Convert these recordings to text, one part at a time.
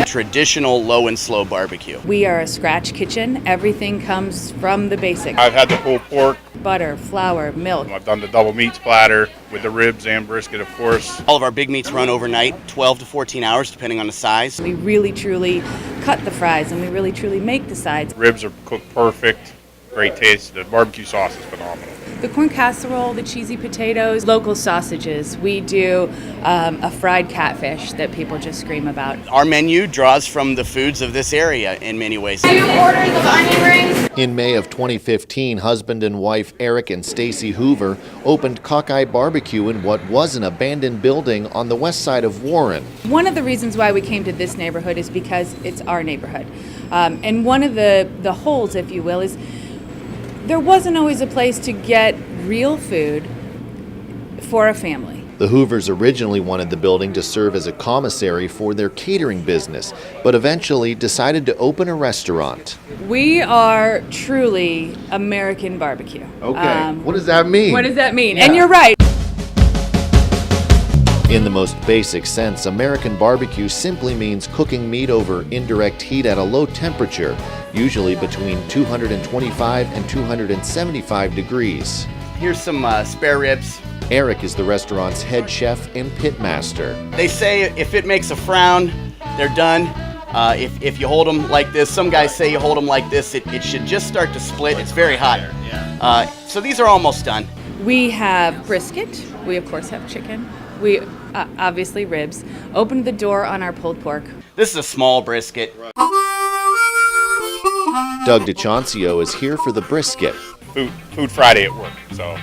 Traditional low and slow barbecue. We are a scratch kitchen. Everything comes from the basics. I've had the pulled pork. Butter, flour, milk. I've done the double meat splatter with the ribs and brisket, of course. All of our big meats run overnight, 12 to 14 hours, depending on the size. We really, truly cut the fries, and we really, truly make the sides. Ribs are cooked perfect. Great taste. The barbecue sauce is phenomenal. The corn casserole, the cheesy potatoes, local sausages. We do a fried catfish that people just scream about. Our menu draws from the foods of this area in many ways. 2 orders of onion rings. In May of 2015, husband and wife Erik and Stacy Hoover opened Cockeye BBQ in what was an abandoned building on the west side of Warren. One of the reasons why we came to this neighborhood is because it's our neighborhood. And one of the holes, if you will, is there wasn't always a place to get real food for a family. The Hoovers originally wanted the building to serve as a commissary for their catering business, but eventually decided to open a restaurant. We are truly American barbecue. Okay, what does that mean? What does that mean? Yeah. And you're right. In the most basic sense, American barbecue simply means cooking meat over indirect heat at a low temperature, usually between 225 and 275 degrees. Here's some spare ribs. Erik is the restaurant's head chef and pitmaster. They say if it makes a frown, they're done. If you hold them like this, some guys say you hold them like this, it should just start to split. It's very hot. So these are almost done. We have brisket. We, of course, have chicken. We obviously ribs. Opened the door on our pulled pork. This is a small brisket. Doug DeChancio is here for the brisket. Food Friday at work, so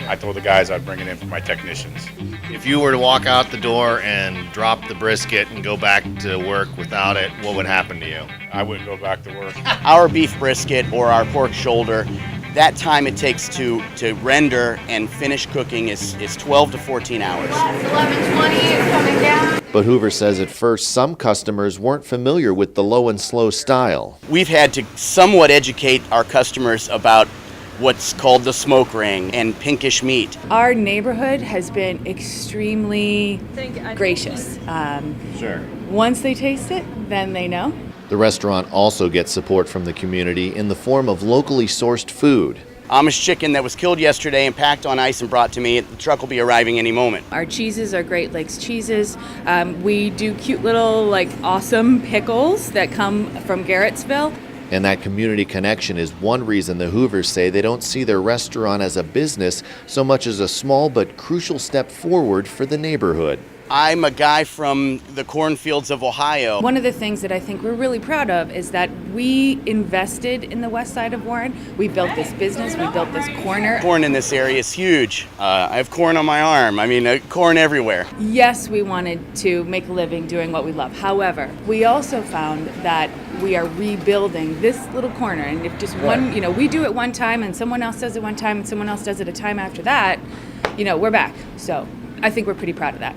I told the guys I'd bring it in for my technicians. If you were to walk out the door and drop the brisket and go back to work without it, what would happen to you? I wouldn't go back to work. Our beef brisket or our pork shoulder, that time it takes to render and finish cooking is 12 to 14 hours. 11:20 is coming down. But Hoover says at first some customers weren't familiar with the low and slow style. We've had to somewhat educate our customers about what's called the smoke ring and pinkish meat. Our neighborhood has been extremely gracious. Sure. Once they taste it, then they know. The restaurant also gets support from the community in the form of locally sourced food. Amish chicken that was killed yesterday and packed on ice and brought to me. The truck will be arriving any moment. Our cheeses are Great Lakes cheeses. We do cute little, awesome pickles that come from Garrettsville. And that community connection is one reason the Hoovers say they don't see their restaurant as a business so much as a small but crucial step forward for the neighborhood. I'm a guy from the cornfields of Ohio. One of the things that I think we're really proud of is that we invested in the west side of Warren. We built this business, we built this corner. Corn in this area is huge. I have corn on my arm. Corn everywhere. Yes, we wanted to make a living doing what we love. However, we also found that we are rebuilding this little corner. And if just one, we do it one time and someone else does it one time and someone else does it a time after that, we're back. So I think we're pretty proud of that.